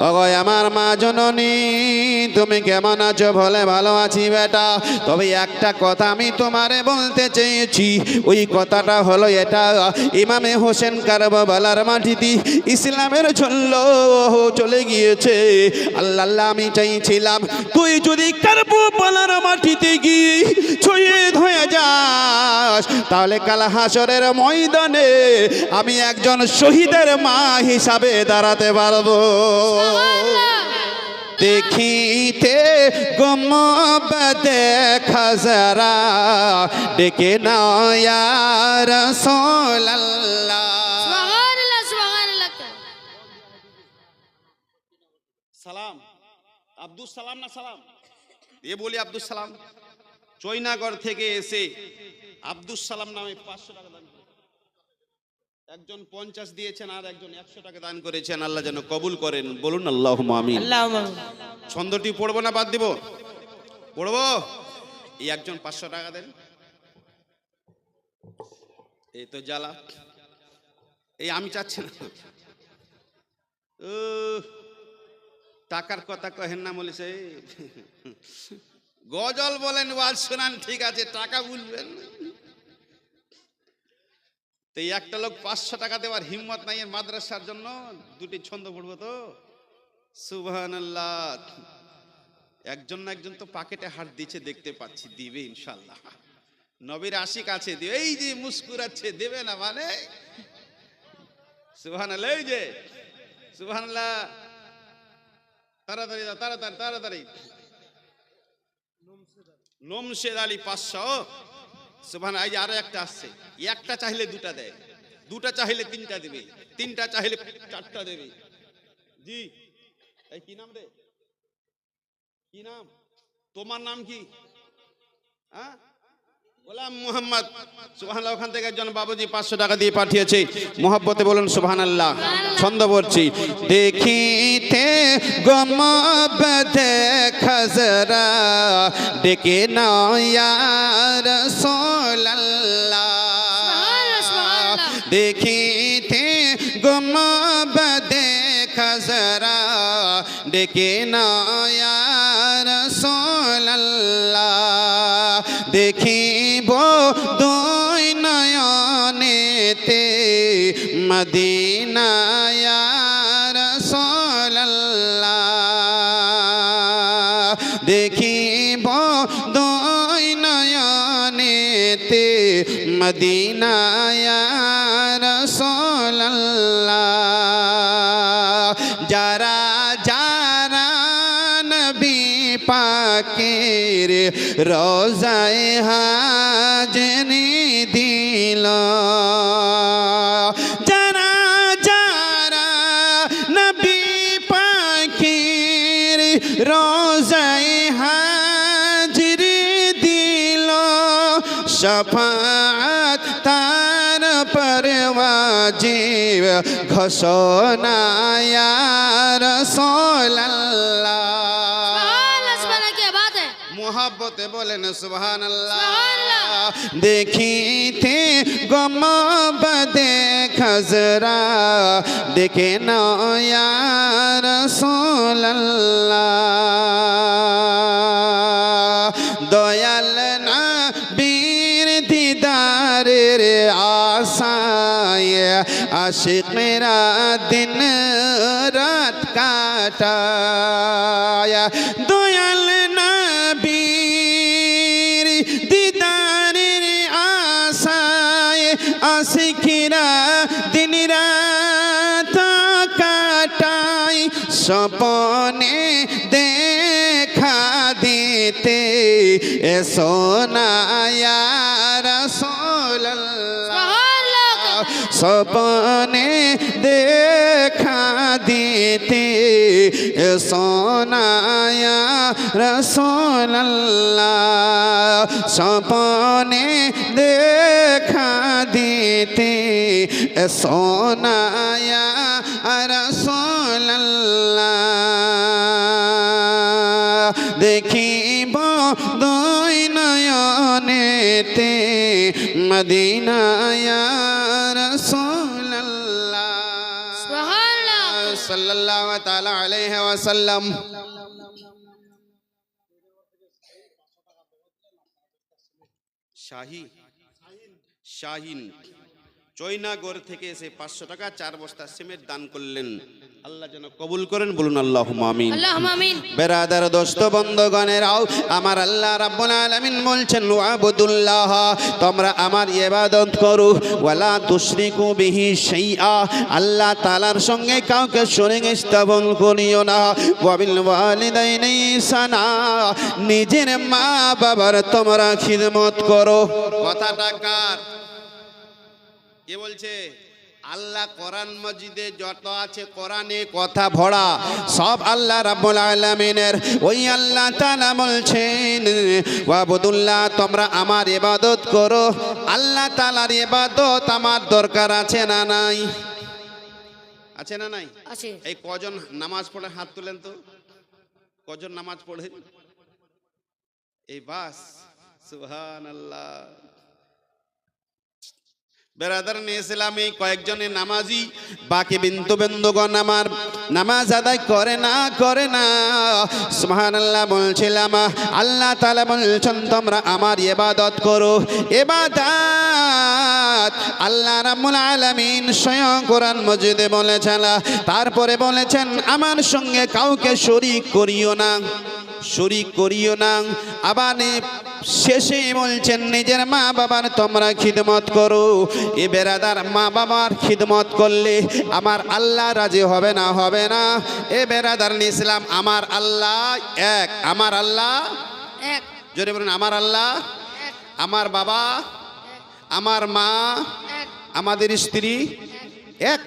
ওগো আমার মা জননী তুমি কেমন আছো? বলে ভালো আছি বেটা, তবে একটা কথা আমি তোমারে বলতে চেয়েছি। ওই কথাটা হলো এটা, ইমামে হোসেন কারবালার মাটিতে ইসলামের জন্য চলে গিয়েছে। আল্লাহ আল্লাহ, আমি চাইছিলাম তুই যদি কারবালার মাটিতে গিয়ে শহীদ হয়ে যাস, তাহলে কাল হাসরের ময়দানে আমি একজন শহীদের মা হিসাবে দাঁড়াতে পারবো। দেখিতে গুম্বদে খাজরা ডেকে নাও ইয়া রাসূলুল্লাহ। সুবহানাল্লাহ, সুবহানাল্লাহ। সালাম আব্দুল সালাম না সালাম এ বলি আব্দুল সালাম চৈনাগড় থেকে এসে আব্দুল সালাম নামে 500 টাকা দান করেছেন। একজন 50 দিয়েছেন আর একজন 100 টাকা দান করেছেন। আল্লাহ যেন কবুল করেন, বলুন আল্লাহুম্মা আমিন। আল্লাহুম্মা আমিন। ছন্দটি পড়বো না বাদ দিব? পড়বো। এই একজন 500 টাকা দেন। এই তো জ্বালা, এই আমি চাচ্ছি না। টাকার কথা কহেন না বলেছে, গজল বলেন, ওয়াজ শোনান, ঠিক আছে, টাকা বলবেন। তো এই একটা লোক 500 টাকা দেওয়ার হিম্মত নাই এর মাদ্রাসার জন্য। দুটি ছন্দ পড়বো তো, সুবহানাল্লাহ। একজন না একজন তো পাকেটে হাত দিচ্ছে, দেখতে পাচ্ছি, দিবে ইনশাআল্লাহ। নবীর আশিক আছে, দিবে। এই যে মুস্কুরাচ্ছে, দেবে না মানে? সুবহানাল্লাহ, এই যে সুবহানাল্লাহ। তাড়াতাড়ি দাও, তাড়াতাড়ি তাড়াতাড়ি। নমশেদ আলী 500। সুবহানাল্লাহ। এই যে আরো একটা আসছে, একটা চাইলে দুটা দেয়, দুটা চাইলে তিনটা দেবে, তিনটা চাইলে চারটা দেবে। জি, এই কি নাম রে? কি নাম তোমার? নাম কি? হ্যাঁ, গোলাম মোহাম্মদ। সুবহানাল্লাহ। ওখান থেকে একজন বাবুজি 500 টাকা দিয়ে পাঠিয়েছে। মোহাব্বতে বলুন সুবহানাল্লাহ। ছন্দ পড়ছি। দেখিতে গুম্বদে খাজরা ডেকে নাও ইয়া রাসূলুল্লাহ। দেখিতে গুম্বদে খাজরা ডেকে নাও ইয়া রাসূলুল্লাহ। দেখিব দুই নয়নেতে মদিনা ইয়া রাসূলুল্লাহ। দেখিব দুই নয়নেতে মদিনা ইয়া রাসূলুল্লাহ। যারা যারা নবী পাকের রোজায় হাজরি দিল, যারা যারা নবী পাকের রোজায় হাজরি দিল, শাফাত তার पर वाजिब घोषणा या रसूलल्लाह। मोहब्बत बोलें सुबहानल्लाह। देखीते गुम्बदे खजरा देखे ना या रसूलल्लाह। दयाल नबीर दीदारेर आशाय आशिक़ेरा दिन रात काटाया। दयाल नबीर दीदारेर आशाय आशिक़ेरा दिन रात काटाय। सपने देखा देते सोना या रसूलल्लाह। सपने देखा देते सोना या रसूलल्लाह। सपने देखा देते सोना या रसूलल्लाह। देखिब দুই নয়নেতে মদিনা ইয়া রাসূলুল্লাহ। সুবহানাল্লাহ সাল্লাল্লাহু তাআলা আলাইহি ওয়াসাল্লাম। শাহিন চৈনাগড় থেকে এসে 500 টাকা 4 বস্তা সিমেন্ট দান করলেন। আল্লাহ যেন কবুল করেন, বলুন আল্লাহুম্মা আমিন। আল্লাহুম্মা আমিন। বেরাদার দোস্ত বন্ধুগণেরাও, আমার আল্লাহ রাব্বুল আলামিন বলছেন ওয়াবুদুল্লাহ, তোমরা আমার ইবাদত করো, ওয়ালা তুশরিকু বিহি শাইআ, আল্লাহ তাআলার সঙ্গে কাউকে শরীক স্থাপন করিও না। ওয়াবিল ওয়ালিদাইনি ইহসানা, নিজের মা বাবার তোমরা খিদমত করো। কথাটা কার? কে বলছে? আল্লাহ কোরআন মজিদে যত আছে কোরআনে কথা ভরা সব আল্লাহ রাব্বুল আলামিনের। ওই আল্লাহ তাআলা বলছেন ওয়াবুদুল্লাহ, তোমরা আমার ইবাদত করো। আল্লাহ তাআলার ইবাদত আমার দরকার আছে না নাই? আছে না নাই? আছে। এই কজন নামাজ পড়ে হাত তুলেন তো? কজন নামাজ পড়েন? এই বাস, সুবহানাল্লাহ। বেরাদার ইসলামে কয়েকজনের নামাজি, বাকি বিন্দু বিন্দুগণ আমার নামাজ আদায় করে না। সুবহানাল্লাহ বলছিলাম, আল্লাহ তাআলা বলছেন তোমরা আমার ইবাদত করো। ইবাদত আল্লাহ রাব্বুল আলামিন স্বয়ং কোরআন মাজিদে বলেছেন, তারপরে বলেছেন আমার সঙ্গে কাউকে শরীক করিও না। আবার শেষে বলছেন নিজের মা বাবার তোমরা খিদমত করো। এ বেরাদার, মা বাবার খিদমত করলে আমার আল্লাহ রাজি হবে না? এ বেরাদার ইসলাম, আমার আল্লাহ এক। আমার আল্লাহ এক। জোরে বলুন, আমার আল্লাহ এক। আমার বাবা, আমার মা, এক। আমাদের স্ত্রী এক।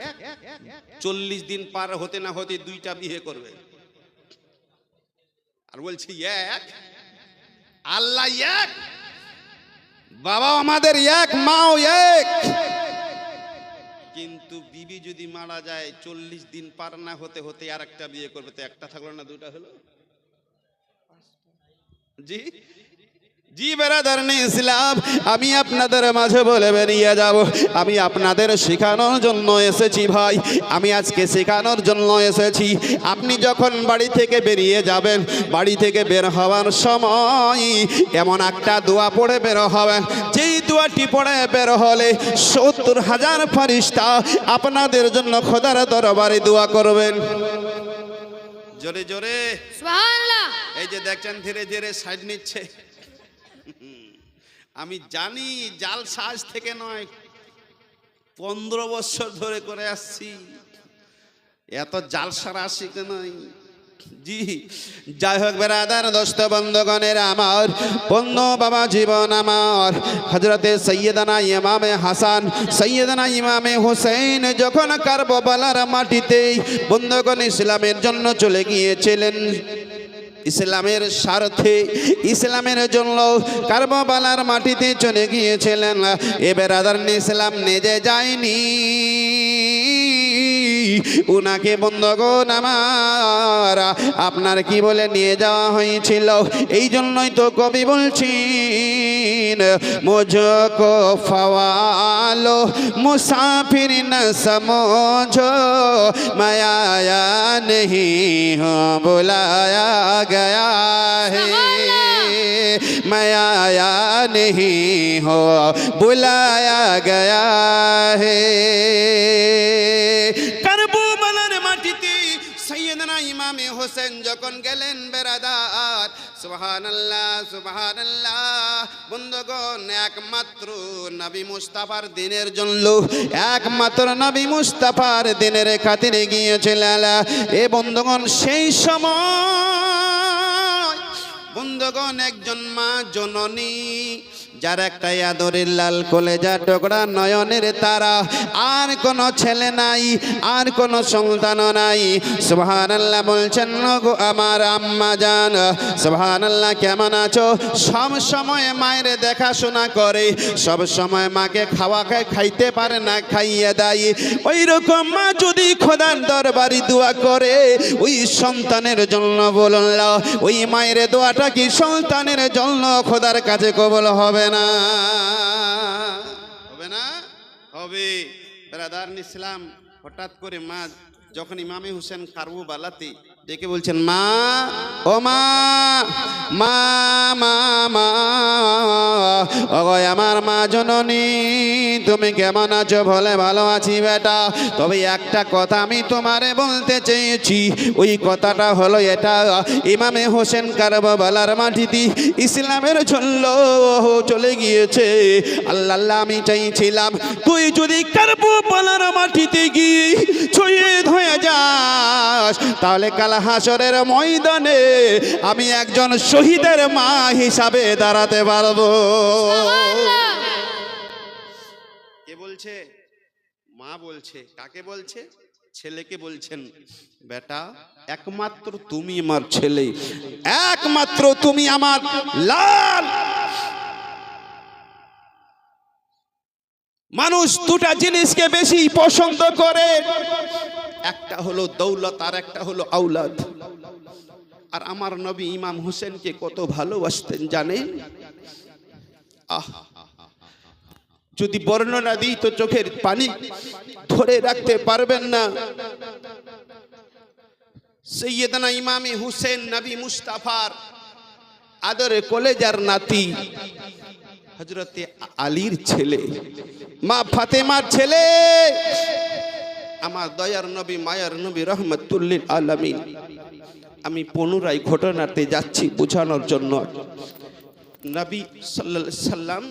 40 দিন পার হতে না হতে 2টা বিয়ে করবে। আর বলছি এক, আল্লাহ এক, বাবা আমাদের এক, মাও এক। কিন্তু বিবি যদি মারা যায় 40 দিন পার না হতে হতে আর একটা বিয়ে করবে, তো একটা থাকলো না 2টা হলো? জি জি বেরাদার ইসলাম, আমি আপনাদের মাঝে বলে বেরিয়ে যাব, আমি আপনাদের শেখানোর জন্য এসেছি ভাই। আমি আজকে শেখানোর জন্য এসেছি। আপনি যখন বাড়ি থেকে বেরিয়ে যাবেন, বাড়ি থেকে বের হওয়ার সময় এমন একটা দোয়া পড়ে বের হবেন, যেই দোয়াটি পড়ে বের হলে 70,000 ফেরেশতা আপনাদের জন্য খোদার দরবারে দোয়া করবেন। জোরে জোরে সুবহানাল্লাহ। এই যে দেখছেন ধীরে ধীরে সাইড নিচ্ছে, আমি জানি জাল সাজ থেকে নয়, 15 বছর ধরে করে আসছি, এত জাল সারা শিখে নাই। জি যাই হোক বেরাদার দোস্ত বন্ধুগণের আমার বন্ধু বাবা জীবন আমার হযরতে সৈয়দনা ইমামে হাসান সৈয়দনা ইমামে হুসাইন যখন কারবালার মাটিতে বন্ধুগণ ইসলামের জন্য চলে গিয়েছিলেন, ইসলামের স্বার্থে, ইসলামের জন্য কারবালার মাটিতে চলে গিয়েছিলেন। এ বেরাদার ইসলাম নিজে যায়নি, উনাকে বন্ধুগণ আমার আপনার কি বলে নিয়ে যাওয়া হয়েছিল। এই জন্যই তো কবি বলছেন মুঝকো ফওয়ালো মুসাফির না সমঝো মায়া नहीं हो बुलाया गया है, मैं आया नहीं हो बुलाया गया है। কারবালার মাটিতে সৈয়দনা ইমামে হোসেন যখন গেলেন বেরাদার, সুবহানাল্লাহ সুবহানাল্লাহ বন্ধুগণ, একমাত্র নবী মুস্তাফার দিনের জন্য, একমাত্র নবী মুস্তাফার দিনের খাতিরে গিয়েছিলেন। এ বন্ধুগণ সেই সময় বন্ধুগণ একজন মা জননী, যার একটা আদরের লাল কলেজা টুকরা নয়নের তারা, আর কোনো ছেলে নাই, আর কোনো সন্তান নাই। সুবহানাল্লাহ বলছেন গো আমার আম্মা জান, সুবহানাল্লাহ কেমন আছো? সব সময় মায়ের দেখাশোনা করে, সব সময় মাকে খাইতে পারে না, খাইয়ে দেয়। ওই রকম মা যদি খোদার দরবারে দোয়া করে ওই সন্তানের জন্য, বলুন ওই মায়ের দোয়াটা কি সন্তানের জন্য খোদার কাছে কবুল হবে না? হবে না? হবে। ব্রাদার ইসলাম হঠাৎ করে মা যখন ইমামে হুসেন কারবালাতে ডেকে বলছেন মা ও মা মা মা মা ওগো আমার মা জননী তুমি কেমন আছো? বলে ভালো আছি বেটা, তবে একটা কথা আমি তোমারে বলতে চেয়েছি। ওই কথাটা হলো এটা, ইমামে হোসেন কারবালার মাটিতে ইসলামের জন্য চলে গিয়েছে। আল্লাহ আল্লাহ আমি চাইছিলাম তুই যদি কারবালার মাটিতে গিয়ে শহীদ হয়ে যাস, তাহলে কাল হাসরের ময়দানে আমি একজন শহীদের মা হিসাবে দাঁড়াতে পারবো। কে বলছে? মা বলছে। কাকে বলছে? ছেলেকে বলছেন, বেটা একমাত্র তুমি আমার ছেলে, একমাত্র তুমি আমার লাল। মানুষ দুটা জিনিসকে বেশি পছন্দ করে, একটা হলো দৌলত আর একটা হলো আওলাদ। আর আমার নবী ইমাম হোসেনকে কত ভালোবাসতেন জানেন? যদি বর্ণনা দিই তো চোখের পানি ধরে রাখতে পারবেন না। সৈয়দনা ইমামে হুসেন নবী মুস্তাফার আদরে কলেজার নাতি, হযরতে আলীর ছেলে, মা ফাতেমার ছেলে, আমার দয়ার নবী মায়ার নবী রহমাতুল্লিল আলামিন। আমি পুনরায় ঘটনাতে যাচ্ছি বোঝানোর জন্য। নবী সাল্লাল্লাহু আলাইহি সাল্লাম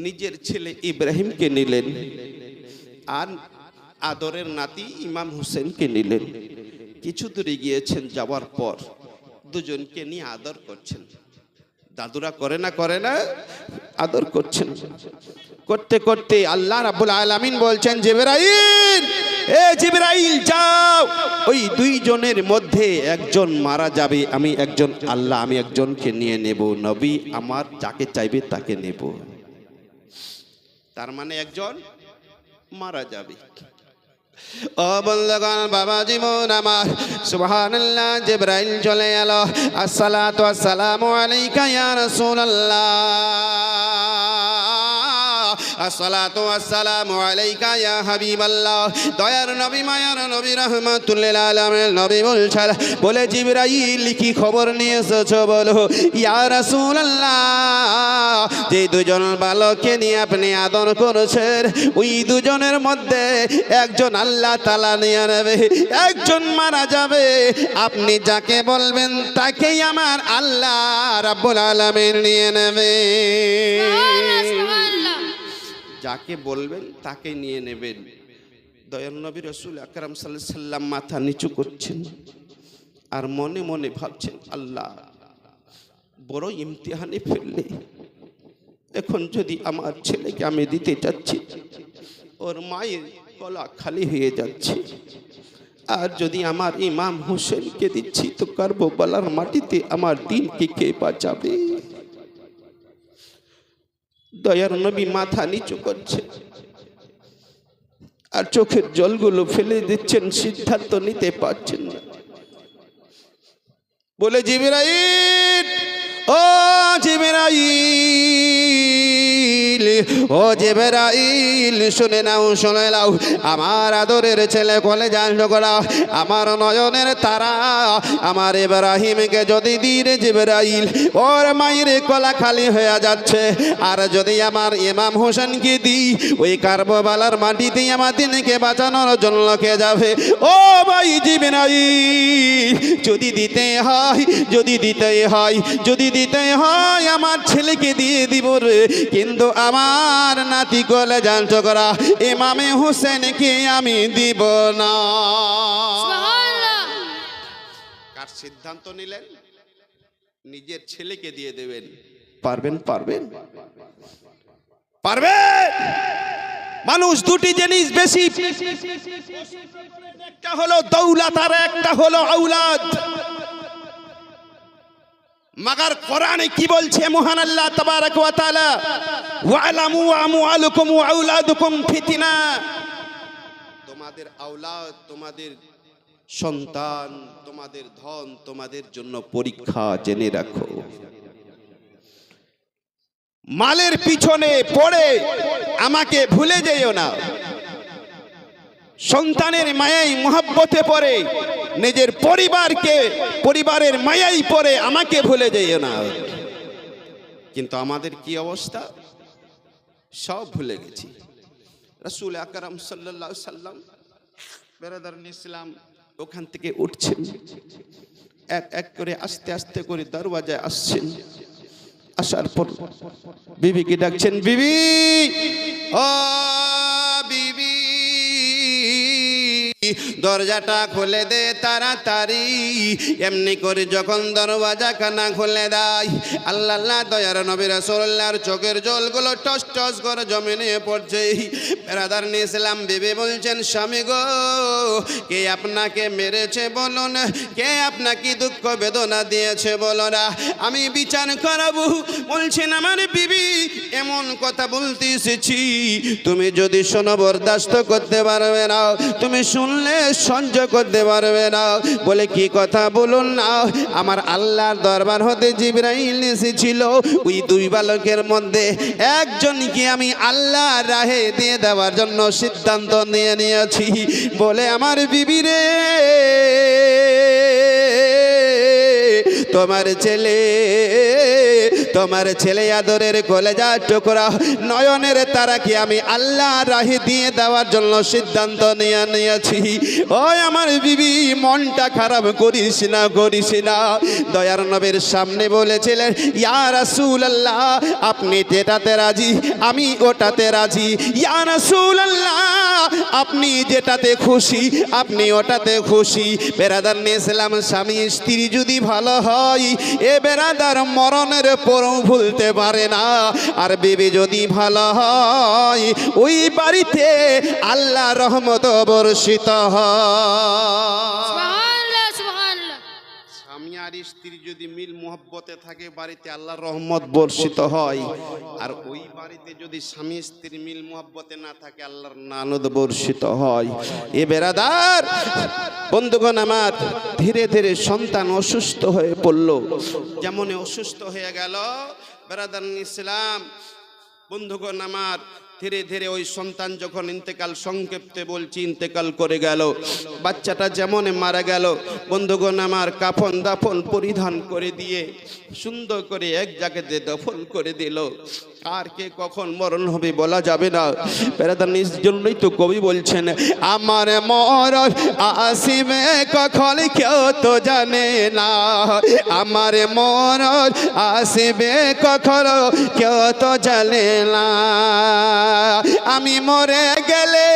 নিজের ছেলে ইব্রাহিমকে নিলেন আর আদরের নাতি ইমাম হোসেনকে নিলেন। কিছু দূরে গিয়েছেন, যাওয়ার পর দুজনকে নিয়ে আদর করছেন। দাদুরা করে না আদর করছেন। করতে করতে আল্লাহ রাব্বুল আলামিন বলছেন, জিবরাইল, এ জিবরাইল যাও, ওই দুইজনের মধ্যে একজন মারা যাবে। আমি একজন আল্লাহ, আমি একজনকে নিয়ে নেব। নবী আমার যাকে চাইবে তাকে নেব। তার মানে একজন মারা যাবে। ও বন্ধুগণ, বাবা জীবন আমার, সুবহানাল্লাহ, জিবরাইল চলে এলো। আসসালাতু আসসালামু আলাইকা ইয়া রাসূলুল্লাহ, আসসালাতু আসসালামু আলাইকা ইয়া হাবিবাল্লাহ। দয়ার নবী মায়ার নবী রহমাতুল্লিল আলামিন নবী বলছেন, বলে জিবরাইল কি খবর নিয়ে এসেছো বলো। ইয়া রাসূলুল্লাহ, যে দুজন বালককে নিয়ে আপনি আদর করেছেন, ওই দুজনের মধ্যে একজন আল্লাহ তাআলা নিয়ে নেবে, একজন মারা যাবে। আপনি যাকে বলবেন তাকেই আমার আল্লাহ রাব্বুল আলামিন নিয়ে নেবে। যাকে বলবেন তাকে নিয়ে নেবেন। দয়াল নবী রাসূল আকরাম সাল্লাল্লাহু আলাইহি সাল্লাম মাথা নিচু করছেন আর মনে মনে ভাবছেন, আল্লাহ বড় ইমতিহানে ফেললে। এখন যদি আমার ছেলেকে আমি দিতে চাচ্ছি, ওর মায়ের গলা খালি হয়ে যাচ্ছে। আর যদি আমার ইমাম হোসেনকে দিচ্ছি তো কারবালার মাটিতে আমার দিনকে কে বাঁচাবে? দয়ার নবী মাথা নিচু করছে আর চোখের জলগুলো ফেলে দিচ্ছেন, সিদ্ধান্ত নিতে পারছেন না। বলে জিবরাইল, ও জিবরাইল, ও জিবরাইল, শুনে নাও, শুনে নাও, আমার আদরের ছেলে কলেজার টুকরা, আমার নয়নের তারা, আমার ইব্রাহিমকে যদি দিই রে জিবরাইল, ওর মায়ের গলা খালি হয়ে যাচ্ছে। আর যদি আমার ইমাম হোসেনকে দিই, ওই কারবালার মাটিতে আমার দিনকে বাঁচানোর জন্য কে যাবে? ও ভাই জিবরাইল, যদি দিতে হয়, যদি দিতে হয়, যদি দিতে হয় আমার ছেলেকে দিয়ে দিব রে, কিন্তু আমার নাতি কলেজার টুকরা ইমামে হোসেনকে আমি দিব না। কার সিদ্ধান্ত নিলেন? নিজের ছেলেকে দিয়ে দেবেন। পারবেন? পারবেন? পারবেন? মানুষ দুটি জিনিস বেশি, একটা হলো দৌলত আর একটা হলো আওলাদ। মগর কোরআনে কি বলছে মহান আল্লাহ তাবারক ওয়া তাআলা, ওয়ালামু আমওয়ালুকুম ওয়া আওলাদুকুম ফিতনা। তোমাদের আওলাদ, তোমাদের সন্তান, তোমাদের ধন তোমাদের জন্য পরীক্ষা, জেনে রাখো। মালের পিছনে পড়ে আমাকে ভুলে যেও না। সন্তানের মায়াই মহব্বতে পড়ে, নিজের পরিবারের মায়াই পড়ে আমাকে ভুলে যেও না। কিন্তু আমাদের কি অবস্থা, সব ভুলে গেছি। রাসূল আকরাম সাল্লাল্লাহু আলাইহি সাল্লাম বেরাদারুল ইসলাম ওখান থেকে উঠছেন, এক এক করে আস্তে আস্তে করে দরওয়াজায় আসছেন। আসার পর বিবিকে ডাকছেন, বিবি, ও বিবি, দরজাটা খুলে দে তাড়াতাড়ি। এমনি করে যখন দরওয়াজা খানা খুলে দেয়, আল্লাহ আল্লাহ দয়ার নবী রাসূলুল্লাহর চোখের জলগুলো টস টস করে জমিনে পড়ছে। বেরাদার ইসলাম বিবি বলছেন, স্বামী গো, কে আপনাকে মেরেছে বলুন, কে আপনাকে দুঃখ বেদনা দিয়েছে বলো না, আমি বিচার করাবো। বলছেন, আমার বিবি এমন কথা বলতে এসেছি, তুমি যদি শোনো বরদাস্ত করতে পারবে না, তুমি শুনলে সহ্য করতে পারবে না। বলে কি কথা বলুন না। আমার আল্লাহর দরবার হতে জিবরাইল এসেছিল, ওই দুই বালকের মধ্যে একজনকে আমি আল্লাহর রাহে দিয়ে দেওয়ার জন্য সিদ্ধান্ত নিয়ে নিয়েছি। বলে আমার বিবি রে, তোমার ছেলে আদরের কলেজা টুকরা নয়নের তারাকে আমি আল্লাহ রাহে দিয়ে দেওয়ার জন্য সিদ্ধান্ত নিয়ে নিয়েছি। ওই আমার বিবি, মনটা খারাপ করিস না। দয়ার নবীর সামনে বলেছিলেন, ইয়া রাসূলুল্লাহ, আপনি যেটাতে রাজি আমি ওটাতে রাজি। ইয়া রাসূলুল্লাহ, আপনি যেটাতে খুশি আপনি ওটাতে খুশি। বেরাদার ইসলাম, স্বামী স্ত্রী যদি ভালো হয়, এ বেরাদার মরণের পরও ভুলতে পারে না। আর বিবি যদি ভালো হয়, ওই বাড়িতে আল্লাহ রহমত বর্ষিত হয়। সুবহানাল্লাহ, সুবহানাল্লাহ। স্বামী আর স্ত্রী যদি মিল মোহব্বতে থাকে, বাড়িতে আল্লাহর রহমত বর্ষিত হয়। আর ওই বাড়িতে যদি স্বামী স্ত্রী মিল মোহব্বতে না থাকে, আল্লাহর লানত বর্ষিত হয়। এ বেরাদার বন্ধুগণ আমার, ধীরে ধীরে সন্তান অসুস্থ হয়ে পড়ল। যেমন অসুস্থ হয়ে গেল বেরাদার ইসলাম, বন্ধুগণ আমার, ধীরে ধীরে ওই সন্তান যখন ইন্তেকাল, সংক্ষেপে বলছি, ইন্তেকাল করে গেল, বাচ্চাটা যেমন মারা গেল, বন্ধুগণ আমার, কাফন দাফন পরিধান করে দিয়ে সুন্দর করে এক জায়গাতে দফন করে দিল। আর কে কখন মরণ হবে বলা যাবে না। বেরাদার নিজ জন্যই তো কবি বলছেন, আমার মরণ আসিবে কখন কেউ তো জানে না, আমার মরণ আসিবে কখন কেউ তো জানে না। আমি মরে গেলে,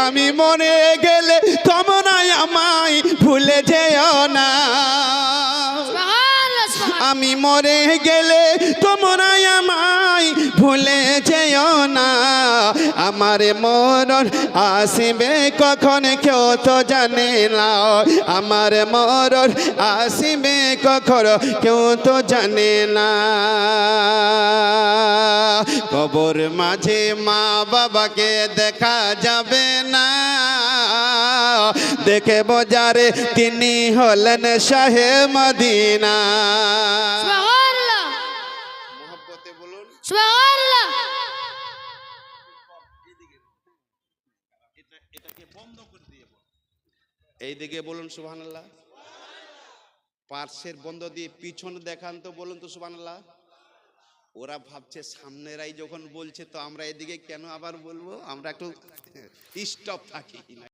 আমি মরে গেলে তোমরা আমায় ভুলে যেও না। আমি মরে গেলে তোমরা আমায় ভুলে যেও না, আমার মরণ আসিবে কখন কেউ তো জানে না, আমার মরণ আসিবে কখন কেউ তো জানে না। কবর মাঝে মা বাবাকে দেখা যাবে না, দেখে বোঝারে তিনি হলেন শাহে মদিনা। সুবহানাল্লাহ, মোহব্বতে বলুন সুবহানাল্লাহ। এটাকে বন্ধ করে দিয়ে এইদিকে বলুন সুবহানাল্লাহ। পার্শ্বের বন্ধ দিয়ে পিছন দেখান তো, বলুন তো সুবহানাল্লাহ। ওরা ভাবছে সামনেরাই যখন বলছে তো আমরা এদিকে কেন আবার বলবো, আমরা একটু স্টপ থাকি।